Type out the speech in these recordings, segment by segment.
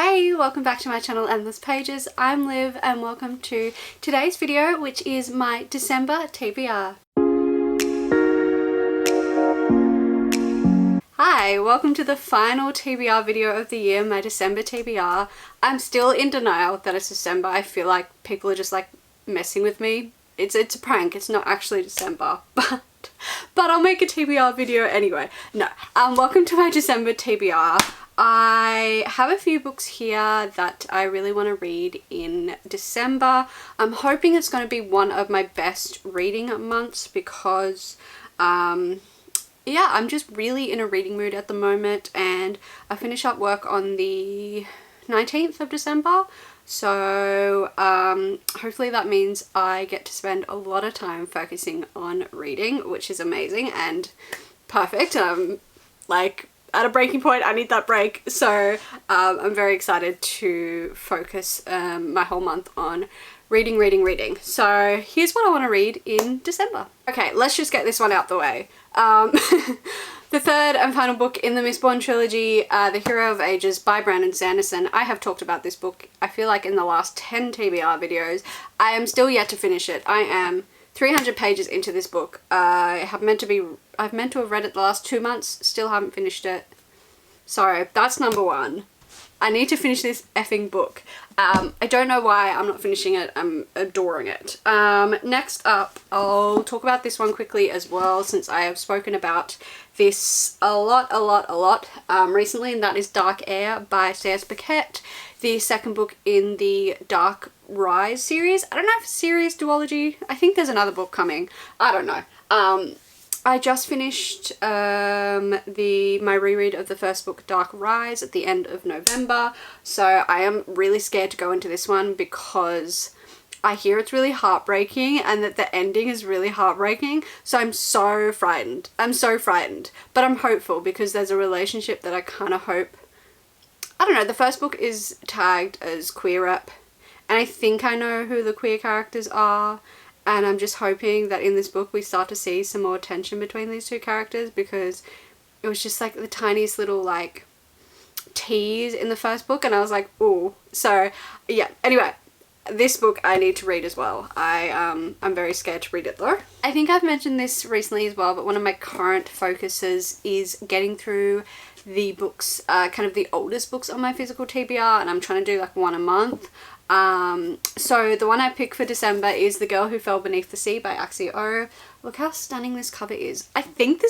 Hey, welcome back to my channel Endless Pages. I'm Liv and welcome to today's video, which is my December TBR. Hi, welcome to the final TBR video of the year, my December TBR. I'm still in denial that it's December. I feel like people are just like messing with me. It's a prank, it's not actually December, but I'll make a TBR video anyway. No, welcome to my December TBR. I have a few books here that I really want to read in December. I'm hoping it's going to be one of my best reading months because yeah, I'm just really in a reading mood at the moment, and I finish up work on the 19th of December. So hopefully that means I get to spend a lot of time focusing on reading, which is amazing and perfect. Like at a breaking point, I need that break. So I'm very excited to focus my whole month on reading. So here's what I want to read in December. Okay, let's just get this one out the way. The third and final book in the Mistborn trilogy, The Hero of Ages by Brandon Sanderson. I have talked about this book, I feel like, in the last 10 TBR videos. I am still yet to finish it. I am 300 pages into this book. I've meant to have read it the last 2 months, still haven't finished it. So that's number one. I need to finish this effing book. I don't know why I'm not finishing it. I'm adoring it. Next up, I'll talk about this one quickly as well, since I have spoken about this a lot recently, and that is Dark Air by C.S. Beckett, the second book in the Dark Rise series. I don't know if it's series duology. I think there's another book coming. I don't know. I just finished my reread of the first book, Dark Rise, at the end of November, so I am really scared to go into this one because I hear it's really heartbreaking and that the ending is really heartbreaking, so I'm so frightened. But I'm hopeful because there's a relationship that I kind of hope... I don't know, the first book is tagged as queer rep, and I think I know who the queer characters are. And I'm just hoping that in this book we start to see some more tension between these two characters, because it was just like the tiniest little like tease in the first book and I was like, ooh. So yeah, anyway, this book I need to read as well. I'm very scared to read it though. I think I've mentioned this recently as well, but one of my current focuses is getting through the books, kind of the oldest books on my physical TBR, and I'm trying to do like one a month. So the one I picked for December is The Girl Who Fell Beneath the Sea by Axie O. Look how stunning this cover is. I think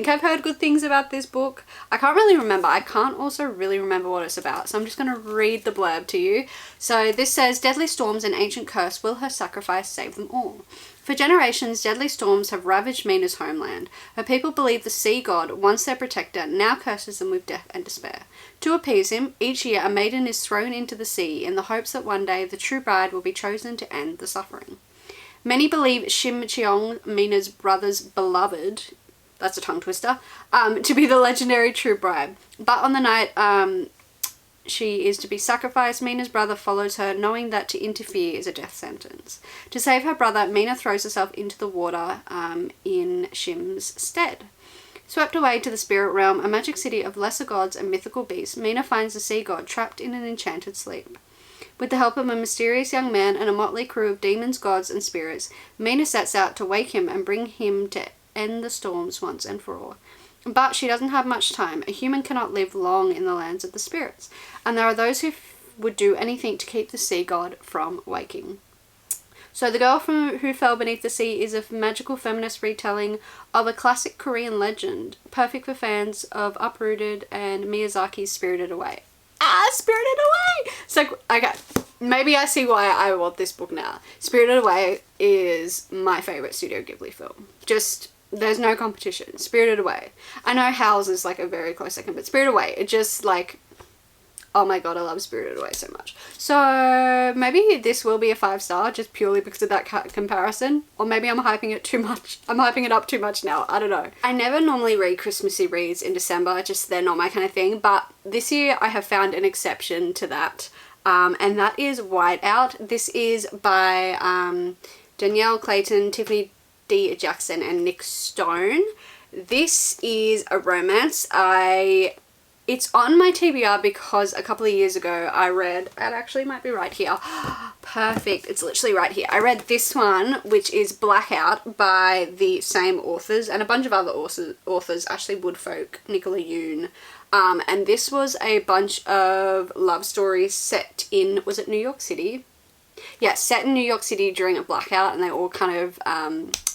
I've heard good things about this book. I can't really remember. I can't also really remember what it's about, so I'm just going to read the blurb to you. So this says, deadly storms and ancient curse, will her sacrifice save them all? For generations, deadly storms have ravaged Mina's homeland. Her people believe the sea god, once their protector, now curses them with death and despair. To appease him, each year a maiden is thrown into the sea in the hopes that one day the true bride will be chosen to end the suffering. Many believe Shim Cheong, Mina's brother's beloved, that's a tongue twister, to be the legendary true bride. But on the night she is to be sacrificed, Mina's brother follows her, knowing that to interfere is a death sentence. To save her brother, Mina throws herself into the water in Shim's stead. Swept away to the spirit realm, a magic city of lesser gods and mythical beasts, Mina finds the sea god trapped in an enchanted sleep. With the help of a mysterious young man and a motley crew of demons, gods, and spirits, Mina sets out to wake him and bring him to end the storms once and for all. But she doesn't have much time. A human cannot live long in the lands of the spirits, and there are those who would do anything to keep the sea god from waking. So The Girl Who Fell Beneath the Sea is a magical feminist retelling of a classic Korean legend, perfect for fans of Uprooted and Miyazaki's Spirited Away. Spirited Away! So, okay, maybe I see why I want this book now. Spirited Away is my favourite Studio Ghibli film. Just, there's no competition. Spirited Away. I know Howl's is like a very close second, but Spirited Away, it just like... Oh my god, I love Spirited Away so much. So maybe this will be a 5-star just purely because of that comparison. Or maybe I'm hyping it too much. I'm hyping it up too much now. I don't know. I never normally read Christmassy reads in December. Just they're not my kind of thing. But this year I have found an exception to that. And that is Whiteout. This is by Danielle Clayton, Tiffany D. Jackson and Nick Stone. This is a romance. I It's on my TBR because a couple of years ago I read, it actually might be right here. Perfect. It's literally right here. I read this one, which is Blackout by the same authors and a bunch of other authors, Ashley Woodfolk, Nicola Yoon. And this was a bunch of love stories set in, was it New York City? Yeah, set in New York City during a blackout, and they all kind of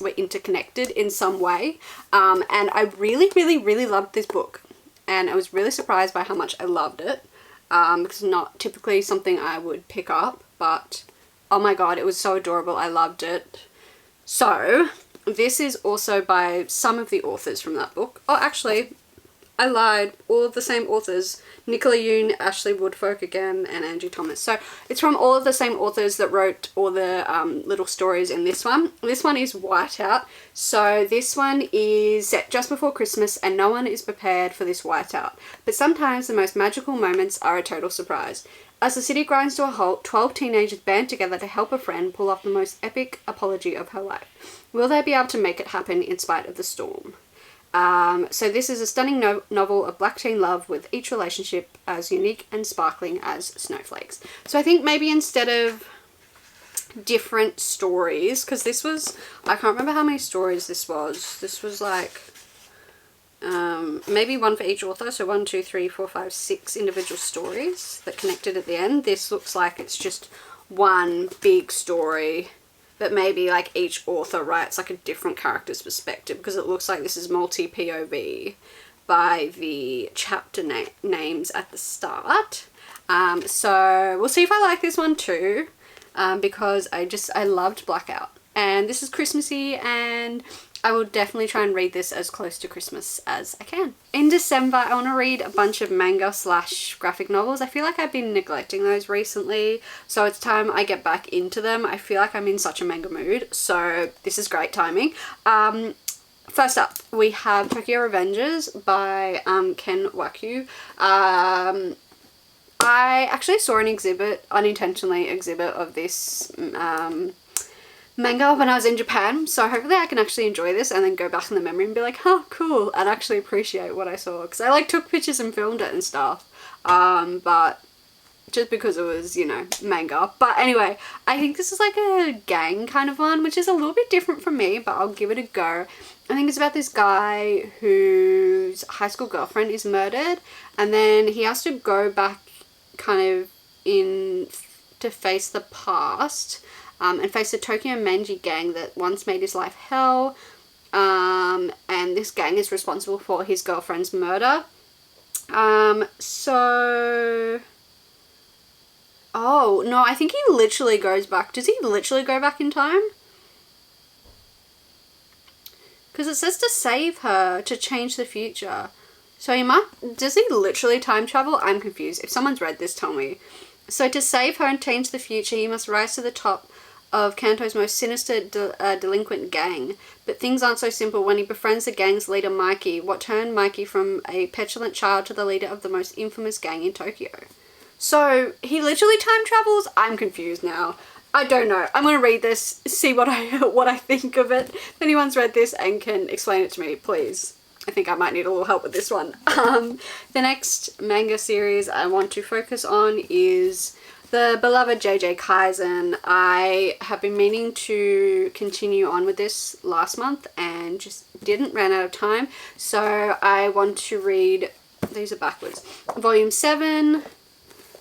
were interconnected in some way. And I really, really, really loved this book. And I was really surprised by how much I loved it, because it's not typically something I would pick up, but oh my god, it was so adorable. I loved it. So this is also by some of the authors from that book. Oh, actually, I lied. All of the same authors. Nicola Yoon, Ashley Woodfolk again, and Angie Thomas. So it's from all of the same authors that wrote all the little stories in this one. This one is Whiteout. So this one is set just before Christmas and no one is prepared for this whiteout. But sometimes the most magical moments are a total surprise. As the city grinds to a halt, 12 teenagers band together to help a friend pull off the most epic apology of her life. Will they be able to make it happen in spite of the storm? So this is a stunning novel of black teen love with each relationship as unique and sparkling as snowflakes. So I think maybe instead of different stories, because this was, I can't remember how many stories this was like maybe one for each author, so 1, 2, 3, 4, 5, 6 individual stories that connected at the end. This looks like it's just one big story, but maybe like each author writes like a different character's perspective, because it looks like this is multi-POV by the chapter names at the start. So we'll see if I like this one too, because I loved Blackout, and this is Christmassy, and I will definitely try and read this as close to Christmas as I can. In December, I want to read a bunch of manga / graphic novels. I feel like I've been neglecting those recently, so it's time I get back into them. I feel like I'm in such a manga mood, so this is great timing. First up, we have Tokyo Revengers by Ken Wakyu. I actually saw an unintentionally exhibit of this manga when I was in Japan, so hopefully I can actually enjoy this and then go back in the memory and be like, oh cool, and actually appreciate what I saw, because I like took pictures and filmed it and stuff, but just because it was, you know, manga. But anyway, I think this is like a gang kind of one, which is a little bit different from me, but I'll give it a go. I think it's about this guy whose high school girlfriend is murdered, and then he has to go back kind of in to face the past, and face the Tokyo Manji gang that once made his life hell, and this gang is responsible for his girlfriend's murder. Oh no, I think he literally goes back. Does he literally go back in time? Because it says to save her, to change the future. So does he literally time travel? I'm confused. If someone's read this, tell me. So to save her and change the future, he must rise to the top of Kanto's most sinister delinquent gang. But things aren't so simple when he befriends the gang's leader, Mikey. What turned Mikey from a petulant child to the leader of the most infamous gang in Tokyo? So he literally time travels? I'm confused now. I don't know. I'm gonna read this, see what I think of it. If anyone's read this and can explain it to me, please. I think I might need a little help with this one. The next manga series I want to focus on is the beloved JJ Kaisen. I have been meaning to continue on with this last month and just ran out of time. So I want to read, these are backwards, volume 7,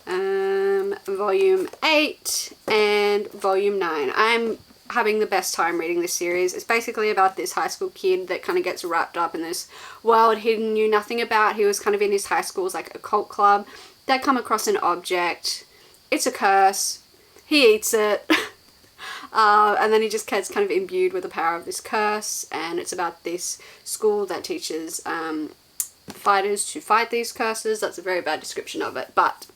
volume 8, and volume 9. I'm having the best time reading this series. It's basically about this high school kid that kind of gets wrapped up in this world he knew nothing about. He was kind of in his high school's like occult club. They come across an object. It's a curse. He eats it. And then he just gets kind of imbued with the power of this curse. And it's about this school that teaches fighters to fight these curses. That's a very bad description of it. But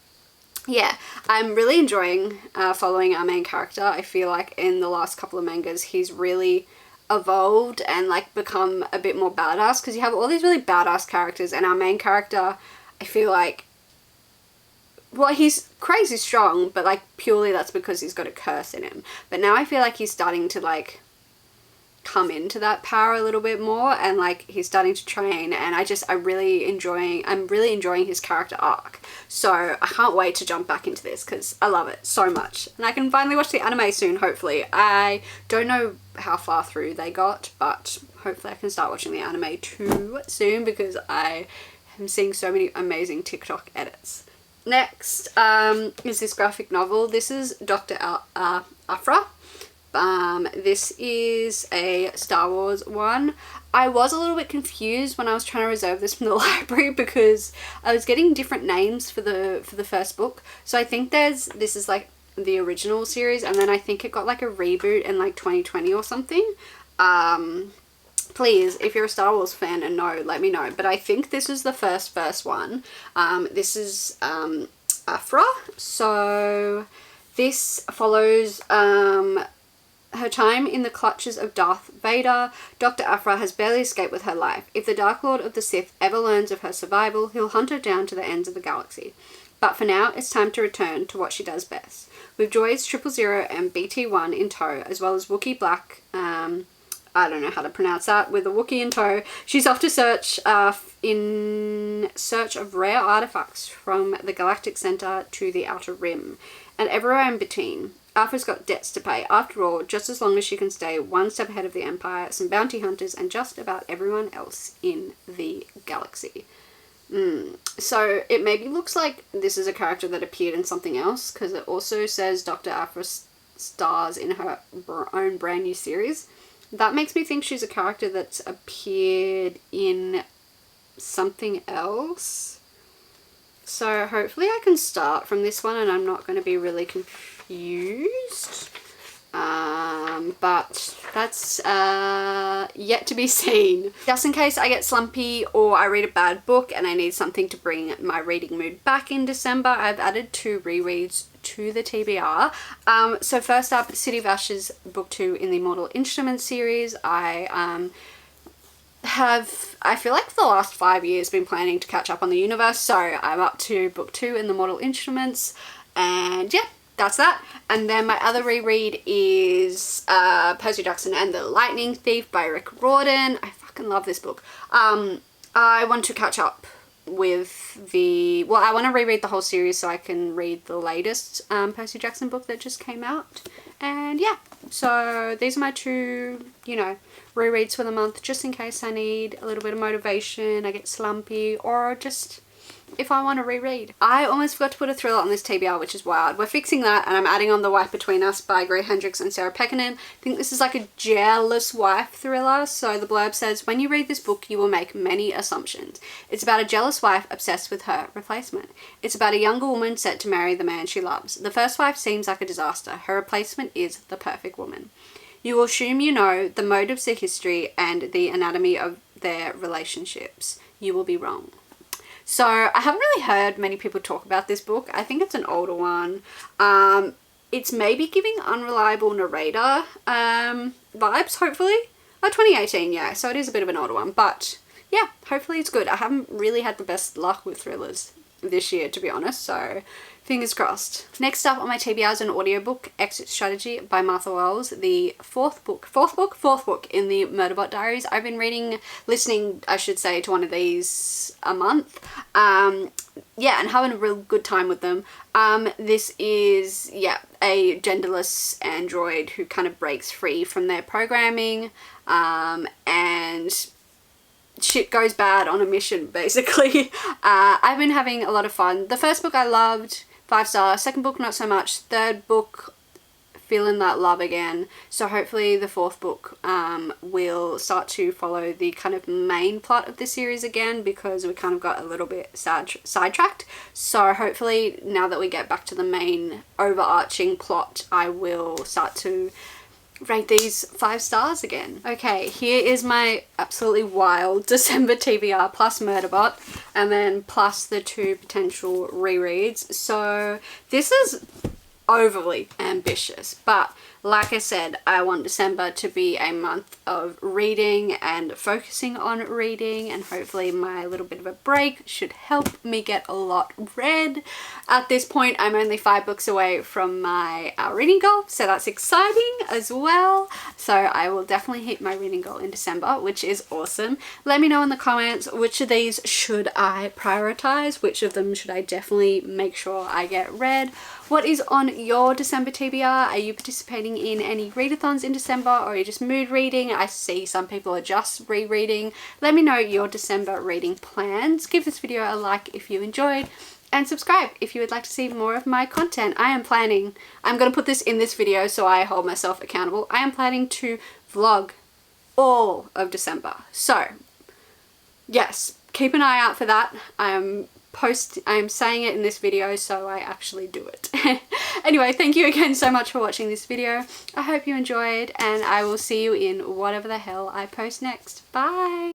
yeah, I'm really enjoying following our main character. I feel like in the last couple of mangas, he's really evolved and like become a bit more badass, because you have all these really badass characters, and our main character, I feel like, well, he's crazy strong, but like purely that's because he's got a curse in him. But now I feel like he's starting to like come into that power a little bit more, and like he's starting to train, and I'm really enjoying his character arc. So I can't wait to jump back into this because I love it so much, and I can finally watch the anime soon, hopefully. I don't know how far through they got, but hopefully I can start watching the anime too soon because I am seeing so many amazing TikTok edits. Next is this graphic novel. This is Dr. Aphra. This is a Star Wars one. I was a little bit confused when I was trying to reserve this from the library because I was getting different names for the first book. So I think this is like the original series, and then I think it got like a reboot in like 2020 or something. Please, if you're a Star Wars fan and know, let me know. But I think this is the first one. This is Aphra. So this follows her time in the clutches of Darth Vader. Dr. Aphra has barely escaped with her life. If the Dark Lord of the Sith ever learns of her survival, he'll hunt her down to the ends of the galaxy. But for now, it's time to return to what she does best. With droids 000 and BT-1 in tow, as well as Wookiee Black, I don't know how to pronounce that, with a Wookiee in tow, she's off to in search of rare artifacts from the Galactic Center to the Outer Rim, and everywhere in between. Aphra's got debts to pay. After all, just as long as she can stay one step ahead of the Empire, some bounty hunters, and just about everyone else in the galaxy. So it maybe looks like this is a character that appeared in something else, because it also says Dr. Aphra stars in her own brand new series. That makes me think she's a character that's appeared in something else. So hopefully I can start from this one and I'm not going to be really confused. But that's yet to be seen. Just in case I get slumpy or I read a bad book and I need something to bring my reading mood back in December, I've added 2 rereads to the TBR. So first up, City of Ashes book 2 in the Mortal Instruments series. I feel like for the last 5 years been planning to catch up on the universe, so I'm up to book 2 in the Mortal Instruments, and yeah, that's that. And then my other reread is Percy Jackson and the Lightning Thief by Rick Riordan. I fucking love this book. I want to catch up with I want to reread the whole series so I can read the latest Percy Jackson book that just came out. And yeah, so these are my 2, rereads for the month, just in case I need a little bit of motivation, I get slumpy, or just if I want to reread. I almost forgot to put a thriller on this TBR, which is wild. We're fixing that, and I'm adding on The Wife Between Us by Gray Hendricks and Sarah Pekkanen. I think this is like a jealous wife thriller. So the blurb says, when you read this book, you will make many assumptions. It's about a jealous wife obsessed with her replacement. It's about a younger woman set to marry the man she loves. The first wife seems like a disaster. Her replacement is the perfect woman. You will assume you know the motives, the history, and the anatomy of their relationships. You will be wrong. So I haven't really heard many people talk about this book. I think it's an older one. It's maybe giving unreliable narrator vibes, hopefully. 2018, yeah, so it is a bit of an older one. But yeah, hopefully it's good. I haven't really had the best luck with thrillers this year, to be honest, so fingers crossed. Next up on my TBR is an audiobook, Exit Strategy by Martha Wells, the fourth book in the Murderbot Diaries. I've been listening, I should say, to one of these a month. Yeah, and having a real good time with them. This is, a genderless android who kind of breaks free from their programming, and shit goes bad on a mission, basically. I've been having a lot of fun. The first book I loved, 5 stars. Second book, not so much. Third book, feeling that love again. So hopefully the fourth book will start to follow the kind of main plot of the series again, because we kind of got a little bit sidetracked. So hopefully now that we get back to the main overarching plot, I will start to rate these 5 stars again. Okay, here is my absolutely wild December TBR plus Murderbot, and then plus the 2 potential rereads. So this is overly ambitious, but Like I said, I want December to be a month of reading and focusing on reading, and hopefully my little bit of a break should help me get a lot read. At this point, I'm only 5 books away from my reading goal, so that's exciting as well. So I will definitely hit my reading goal in December, which is awesome. Let me know in the comments which of these should I prioritize, which of them should I definitely make sure I get read. What is on your December TBR? Are you participating in any readathons in December, or are you just mood reading? I see some people are just rereading. Let me know your December reading plans. Give this video a like if you enjoyed, and subscribe if you would like to see more of my content. I'm going to put this in this video so I hold myself accountable. I am planning to vlog all of December. So yes, keep an eye out for that. I'm saying it in this video, so I actually do it. Anyway, thank you again so much for watching this video. I hope you enjoyed, and I will see you in whatever the hell I post next. Bye!